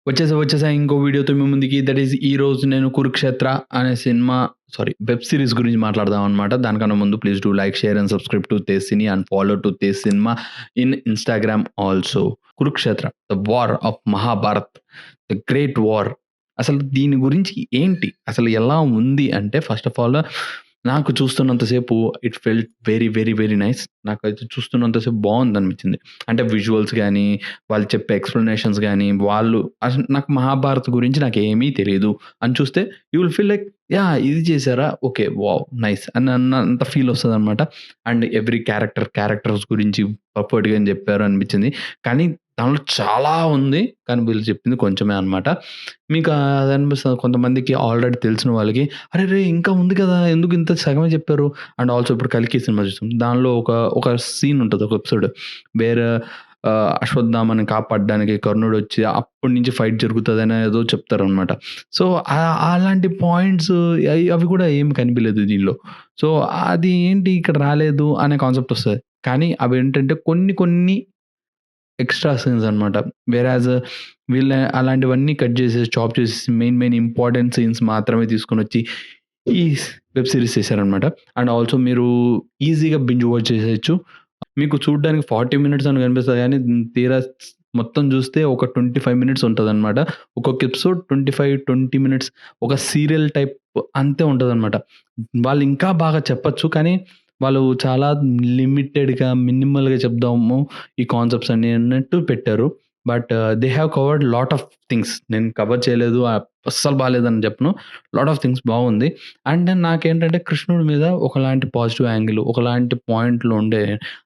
వచ్చేసా ఇంకో వీడియోతో మీ ముందుకి. దట్ ఈస్ ఈరోజు నేను 'కురుక్షేత్ర' అనే సినిమా వెబ్ సీరీస్ గురించి మాట్లాడదాం అనమాట. దానికన్నా ముందు please do like, share and subscribe to Tej cine and follow to Tej cinema in Instagram also. 'Kurukshetra' the war of Mahabharat, the great war. అసలు దీని గురించి ఏంటి? అసలు ఎలా ఉంది అంటే ఫస్ట్ ఆఫ్ ఆల్ నాకు చూస్తున్నంత సేపు it felt very, very, very nice. నాకైతే చూస్తున్నంత సేపు బావుందనిపించింది. అంటే విజువల్స్ గాని, వాళ్ళు చెప్పే ఎక్స్‌ప్లనేషన్స్ గాని, వాళ్ళు అసలు నాకు 'మహాభారత్' గురించి నాకేమీ తెలీదు అని చూస్తే you will feel like yeah! ఇది చేసారా? ఓకే. వావ్! నైస్ అన్నంత ఫీల్ వస్తదనమాట. అండ్ ఎవ్రి క్యారెక్టర్స్ గురించి పర్ఫెక్ట్‌గానే చెప్పారు అనిపించింది. కానీ దానిలో చాలా ఉంది. కానీ వీళ్ళు చెప్పింది కొంచెమే అనమాట. మీకు అది అనిపిస్తది కొంతమందికి ఆల్రెడీ తెలిసిన వాళ్ళకి, అరెరే! ఇంకా ఉంది కదా! ఎందుకు ఇంత సగమే చెప్పారు? అండ్ ఆల్సో ఇప్పుడు 'కల్కి' సినిమా చూసాం. దానిలో ఒక సీన్ ఉంటది. ఒక ఎపిసోడ్ వేరే అశ్వత్థామని కాపాడడానికి కర్ణుడొచ్చి అప్పటి నుంచి ఫైట్ జరుగుతదని ఏదో చెప్తారనమాట. సో, అలాంటి పాయింట్స్ అవి కూడా ఏమి కనిపియలేదు దీనిలో. సో, అది ఏంటి ఇక్కడ రాలేదు అనే కాన్సెప్ట్ ఒస్తది. కానీ అవేంటంటే కొన్ని కొన్ని ఎక్స్‌ట్రా సీన్స్ అనమాట. వేరాజ్ వీళ్ళ అలాంటివన్నీ కట్ చేసేసి, చాప్ చేసేసి మెయిన్ ఇంపార్టెంట్ సీన్స్ మాత్రమే తీసుకొనొచ్చి ఈ వెబ్ సీరీస్ చేశారనమాట. అండ్ ఆల్సో మీరు ఈజీగా బింజ్ వాచ్ చేసేయొచ్చు. మీకు చూడ్డానికి 40 మినిట్స్ అని కనిపిస్తది గానీ తీరా మొత్తం చూస్తే ఒక 25 మినిట్స్ ఉంటదనమాట. ఒక్కొక్క ఎపిసోడ్ 20 మినిట్స్ ఒక సీరియల్ టైప్ అంతే ఉంటదనమాట. వాళ్ళు ఇంకా బాగా చెప్పొచ్చు. కానీ వాళ్ళు చాలా లిమిటెడ్‌గా, మినిమల్‌గా చెప్దాము ఈ కాన్సెప్ట్స్ అన్ని అన్నట్టు పెట్టారు. But they have covered lot of things. నేను కవర్ చేయలేదు, అస్సలు బాలేదని చెప్పను. లాట్ ఆఫ్ థింగ్స్ బాగుంది. అండ్ నాకేంటంటే కృష్ణుడి మీద ఒకలాంటి పాజిటివ్ యాంగిల్, ఒకలాంటి పాయింట్లు ఉండే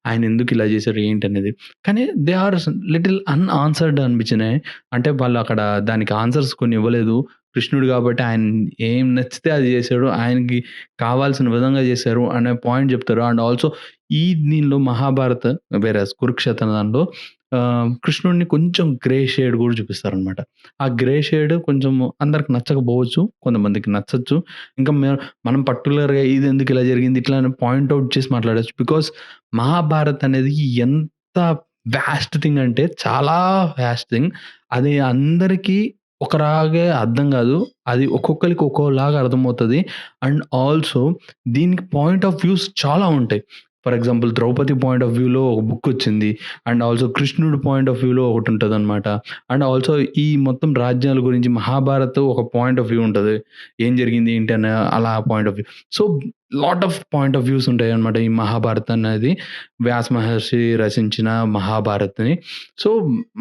ఆయన ఎందుకు ఇలా చేశారు ఏంటనేది. కానీ దే ఆర్ లిటిల్ అన్‌ఆన్సర్డ్ అనిపించినాయి. అంటే వాళ్ళు అక్కడ దానికి ఆన్సర్స్ కొన్ని ఇవ్వలేదు. కృష్ణుడు కాబట్టి ఆయన ఏం నచ్చితే అది చేశాడు. ఆయనకి కావాల్సిన విధంగా చేశారు అనే పాయింట్ చెప్తారు. అండ్ ఆల్సో దీనిలో 'మహాభారత్' వేరేస్ 'కురుక్షేత్ర' దానిలో కృష్ణుడిని కొంచెం గ్రే షేడ్ కూడా చూపిస్తారనమాట. ఆ గ్రే షేడ్ కొంచెం అందరికి నచ్చకపోవచ్చు. కొంతమందికి నచ్చొచ్చు. ఇంకా మనం పర్టిక్యులర్‌గా ఇది ఎందుకు ఇలా జరిగింది ఇట్లా అని పాయింట్ ఔట్ చేసి మాట్లాడొచ్చు. బికాజ్ 'మహాభారత్' అనేది ఎంత వాస్ట్ థింగ్ అంటే చాలా వాస్ట్ థింగ్. అది అందరికీ ఒకలాగే అర్థం కాదు. అది ఒక్కొక్కరికి ఒక్కోలాగా అర్థమవుతది. అండ్ ఆల్సో దీనికి పాయింట్ ఆఫ్ వ్యూస్ చాలా ఉంటాయి. For example 'Draupadi' point of వ్యూలో ఒక బుక్ వచ్చింది. అండ్ ఆల్సో కృష్ణుడి పాయింట్ ఆఫ్ వ్యూలో ఒకటుంటదనమాట. అండ్ ఆల్సో ఈ మొత్తం రాజ్యాల గురించి 'మహాభారత్' ఒక పాయింట్ ఆఫ్ వ్యూ ఉంటది. ఏం జరిగింది ఏంటి అని అలా point of view. So, lot of point of views ఉంటాయన్నమాట ఈ 'మహాభారత్' అనేది. వ్యాస మహర్షి రచించిన 'మహాభారత్‌ని'. సో,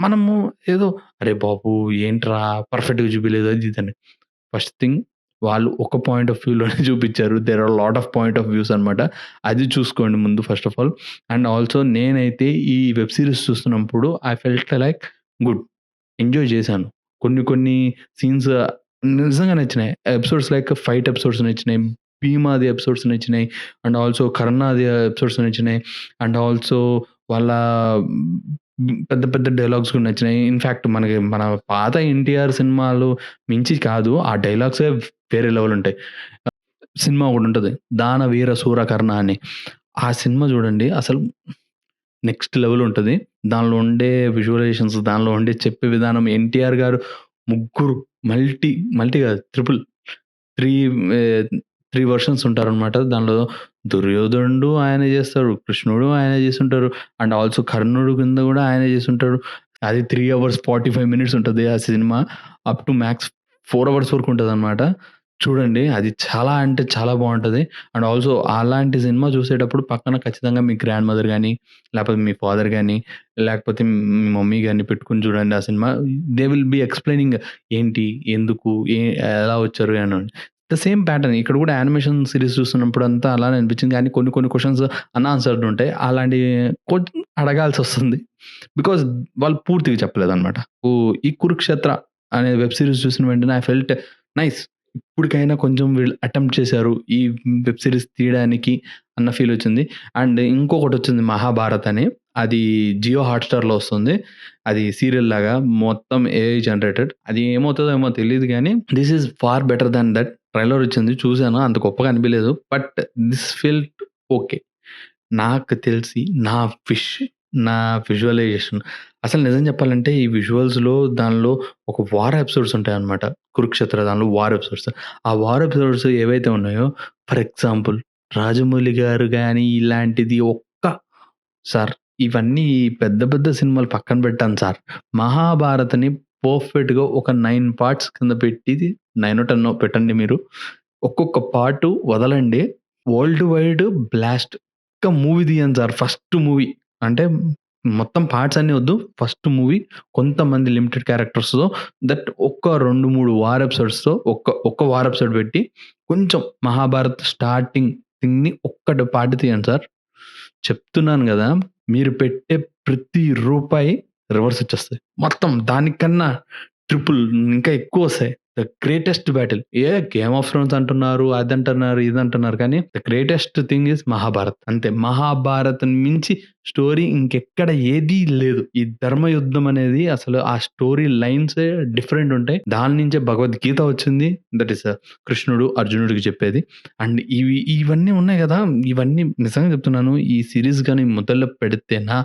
మనము ఏదో అరే బాబు! ఏంట్రా పర్ఫెక్ట్‌గా చూపియలేదు అది ఇది అని. ఫస్ట్ థింగ్ వాళ్ళు ఒక పాయింట్ ఆఫ్ వ్యూలోనే చూపిచ్చారు. There are lot of point of views అనమాట. అది చూసుకోండి ముందు first of all. And also నేనైతే ఈ వెబ్ సీరీస్ చూస్తున్నప్పుడు I felt like good. Enjoy చేశాను. కొన్ని కొన్ని సీన్స్ నిజంగా నచ్చినాయి. ఎపిసోడ్స్ లైక్ ఫైట్ ఎపిసోడ్స్ నచ్చినాయి. భీమాది ఎపిసోడ్స్ నచ్చినాయి. అండ్ ఆల్సో కర్ణాది ఎపిసోడ్స్ నచ్చినాయి. అండ్ ఆల్సో వాళ్ళ పెద్ద పెద్ద డైలాగ్స్ కూడా నచ్చినాయి. ఇన్‌ఫాక్ట్ మన పాత 'ఎన్టీఆర్' సినిమాలు మించి కాదు. ఆ డైలాగ్సే వేరే లెవెల్ ఉంటాయి. సినిమా ఒకటుంటది. 'దానవీర సూరకర్ణ' అని. ఆ సినిమా చూడండి అసలు నెక్స్ట్ లెవెల్ ఉంటది. దానిలో ఉండే విజువలైజేషన్స్, దానిలో ఉండే చెప్పే విధానం 'ఎన్టీఆర్' గారు ముగ్గురు మల్టీ కాదు ట్రిపుల్ 3 ఆహ్, 3 వెర్షన్స్ ఉంటారనమాట. దానిలో దుర్యోధనుడు ఆయనే చేస్తాడు. కృష్ణుడు ఆయనే చేసుంటారు. అండ్ ఆల్సో కర్ణుడు కింద కూడా ఆయనే చేసుంటాడు. అది 3 అవర్స్ 45 మినిట్స్ ఉంటది ఆ cinema. Up to max 4 hours వరకు ఉంటదనమాట. చూడండి అది చాలా అంటే చాలా బావుంటది. అండ్ ఆల్సో అలాంటి సినిమా చూసేటప్పుడు పక్కన ఖచ్చితంగా మీ గ్రాండ్ మదర్ గాని, లేకపోతే మీ ఫాదర్ గాని, లేకపోతే మీ మమ్మీ గాని పెట్టుకొని చూడండి ఆ cinema. They will be explaining ఏంటి? ఎందుకు? ఎలా వచ్చారు? అని. ద సేమ్ ప్యాటర్న్ ఇక్కడ కూడా యానిమేషన్ సీరీస్ చూస్తున్నప్పుడంతా అలానే అనిపించింది. కానీ కొన్ని కొన్ని క్వెషన్స్ అన్‌ఆన్సర్డ్ ఉంటాయి. అలాంటివి కొంచెం అడగాల్సొస్తుంది. బికాజ్ వాళ్ళు పూర్తిగా చెప్పలేదన్నమాట. ఈ 'కురుక్షేత్ర' అనే వెబ్ సీరీస్ చూసిన వెంటనే ఐ ఫెల్ట్ నైస్. ఇప్పటికైనా కొంచెం వీళ్ళు అటెంప్ట్ చేశారు. ఈ వెబ్ సీరీస్ తీయడానికి అన్న ఫీల్ వచ్చింది. అండ్ ఇంకొకటొచ్చింది 'మహాభారత్' అని. అది జియో హాట్‌స్టార్‌లో వస్తుంది. అది సీరియల్ లాగా మొత్తం ఏఐ జనరేటెడ్. అది ఏమవుతదో ఏమో తెలీదు గానీ this is far better than that. Trailer వచ్చింది చూసాను. అంత గొప్పగా అనిపియలేదు. But this felt okay. నాకు తెలిసి నా విష్, నా విజువలైజేషన్ అసలు నిజం చెప్పాలంటే ఈ విజువల్స్‌లో దానిలో ఒక వార్ ఎపిసోడ్స్ ఉంటాయన్నమాట. 'కురుక్షేత్ర' దానిలో వార్ ఎపిసోడ్స్. ఆ వార్ ఎపిసోడ్స్ ఏవైతే ఉన్నాయో ఫర్ ఎగ్జాంపుల్ 'రాజమౌళి' గారు గాని ఇలాంటిది సార్ ఇవన్నీ పెద్ద పెద్ద సినిమాలు పక్కన పెట్టండి సార్. 'మహాభారత్‌ని' పర్ఫెక్ట్‌గా ఒక 9 పార్ట్స్ కింద పెట్టి 9 10 పెట్టండి మీరు. ఒక్కొక్క పార్ట్ వదలండి. World wide blast. ఒక్క మూవీ తీయండి సార్. First movie. అంటే మొత్తం పార్ట్స్ అన్నీ వద్దు. ఫస్ట్ మూవీ కొంతమంది లిమిటెడ్ క్యారెక్టర్స్‌తో దట్ ఒక్క 2, 3 వార్ ఎపిసోడ్స్‌తో ఒక్క వార్ ఎపిసోడ్ పెట్టి కొంచెం 'మహాభారత్' స్టార్టింగ్ థింగ్‌ని ఒక్కటి పార్ట్ తీయండి సార్. చెప్తున్నాను గదా! మీరు పెట్టే ప్రతి రూపాయి రివర్స్ వచ్చేస్తది. మొత్తం దానికన్నా ట్రిపుల్ ఇంకా ఎక్కువొస్తాయి. The greatest battle. 'Game of Thrones' అంటున్నారు, అదంటున్నారు, ఇదంటున్నారు కానీ the greatest thing is 'Mahabharat' అంతే. 'మహాభారత్‌ని' మించి స్టోరీ ఇంకెక్కడ ఏదీ లేదు. ఈ ధర్మయుద్ధం అనేది అసలు ఆ స్టోరీ లైన్సే డిఫరెంట్ ఉంటాయి. దాని నుంచే భగవద్గీత వచ్చింది. దట్ ఈస్ కృష్ణుడు అర్జునుడికి చెప్పేది. అండ్ ఇవన్నీ ఉన్నాయి గదా! ఇవన్నీ నిజంగా చెప్తున్నాను. ఈ సీరీస్ గాని మొదలు పెడితేనా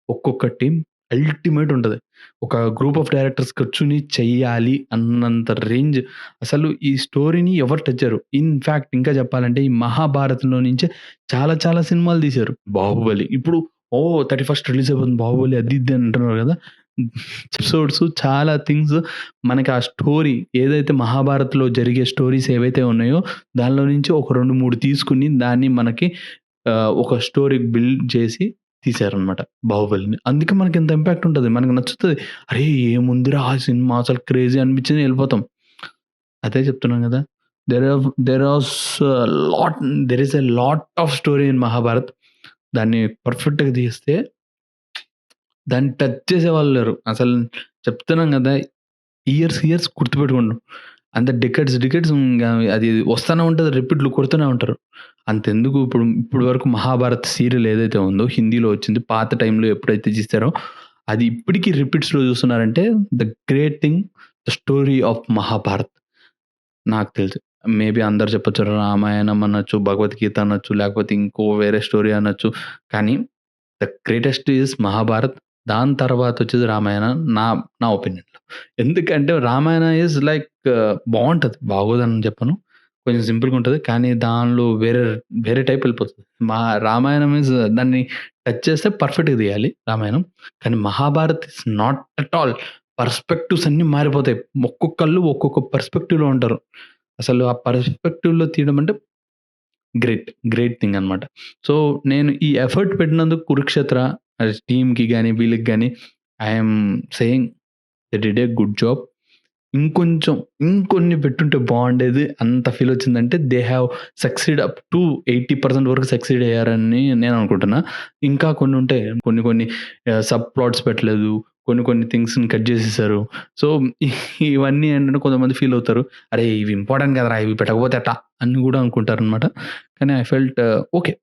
ఒక్కొక్కటి అల్టిమేట్ ఉంటది. ఒక గ్రూప్ ఆఫ్ డైరెక్టర్స్ కూర్చొని చెయ్యాలి అన్నంత రేంజ్ అసలు ఈ స్టోరీని ఎవరు టచ్ చేయరు. ఇన్‌ఫాక్ట్ ఇంకా చెప్పాలంటే ఈ 'మహాభారత్‌లో' నుంచే చాలా చాలా సినిమాలు తీశారు. 'బాహుబలి' ఇప్పుడు 31st రిలీజ్ అయిపోతుంది 'బాహుబలి' అది ఇది అంటున్నారు గదా! ఎపిసోడ్స్ చాలా థింగ్స్ మనకి ఆ స్టోరీ ఏదైతే 'మహాభారత్‌లో' జరిగే స్టోరీస్ ఏవైతే ఉన్నాయో దానిలో నుంచి ఒక 2, 3 తీసుకొని దాన్ని మనకి ఒక స్టోరీ బిల్డ్ చేసి తీశారనమాట 'బాహుబలిని.' అందుకే మనకింత ఇంపాక్ట్ ఉంటది. మనకు నచ్చుతది. అరే! ఏముందిరా ఆ సినిమా అసలు క్రేజీ అనిపించింది ఎళ్ళిపోతాం. అదే చెప్తున్నాను గదా! There as lot there is a lot of story in 'Mahabharat.' దాన్ని పర్ఫెక్ట్‌గా తీస్తే దాన్ని టచ్ చేసేవాళ్ళు లేరు. అసలు చెప్తున్నాం గదా! ఇయర్స్ గుర్తుపెట్టుకుంటాం. అంత డికేడ్స్ ఇంగ అది వస్తానే ఉంటది. రిపీట్‌లు కొడుతూనే ఉంటారు. అంతెందుకు ఇప్పుడు వరకు 'మహాభారత్' సీరియల్ ఏదైతే ఉందో హిందీలో వచ్చింది. పాత టైంలో ఎప్పుడైతే తీశారో అది ఇప్పటికి రిపీట్స్‌లో చూస్తున్నారంటే the great thing the story of 'Mahabharat' నాకు తెలుసు. మేబీ అందరూ చెప్పొచ్చు రామాయణం అనొచ్చు, భగవద్గీత అనొచ్చు, లేకపోతే ఇంకో వేరే స్టోరీ అనొచ్చు. కానీ ద గ్రేటెస్ట్ ఈస్ 'మహాభారత్.' దాని తర్వాత వచ్చేది 'రామాయణ' నా నా ఒపీనియన్‌లో. ఎందుకంటే 'రామాయణ' ఈస్ లైక్ బావుంటది. బాగోదని చెప్పను. కొంచెం సింపుల్‌గా ఉంటది. కానీ దానిలో వేరే టైప్ ఎళ్ళిపోతది. 'రామాయణం' ఈస్ దాన్ని టచ్ చేస్తే పర్ఫెక్ట్‌గా తీయాలి 'రామాయణం.' కానీ 'Mahabharat' is not at all. Perspectives అన్నీ మారిపోతాయి. ఒక్కొక్కళ్ళు ఒక్కొక్క పర్స్పెక్టివ్‌లో ఉంటారు. అసలు ఆ పర్స్పెక్టివ్‌లో తీయడం అంటే గ్రేట్ థింగ్ అనమాట. సో, నేను ఈ ఎఫర్ట్ పెట్టినందుకు 'కురుక్షేత్ర' టీమ్‌కి గాని, వీళ్ళకి గాని I am saying they did a good job. ఇంకొంచెం ఇంకొన్ని పెట్టుంటే బావుండేది. అంత ఫీల్ వచ్చిందంటే they have succeed up to 80% వరకు సక్సీడ్ అయ్యారని నేను అనుకుంటున్నా. ఇంకా కొన్ని ఉంటాయి. కొన్ని సబ్ ప్లాట్స్ పెట్టలేదు. కొన్ని థింగ్స్‌ని కట్ చేసేసారు. సో, ఇవన్నీ ఏంటంటే కొంతమంది ఫీల్ అవుతారు. అరే! ఇవి ఇంపార్టెంట్ కదరా! ఇవి పెట్టకపోతే ఎట్టా? అని కూడా అనుకుంటారనమాట. కానీ ఐ ఫెల్ట్ ఓకే.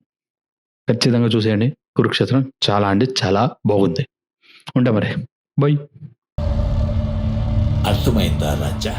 ఖచ్చితంగా చూసేయండి 'కురుక్షేత్రం' చాలా అంటే చాలా బాగుంది. ఉంటా మరి. బై. అర్థమైందా రాజా?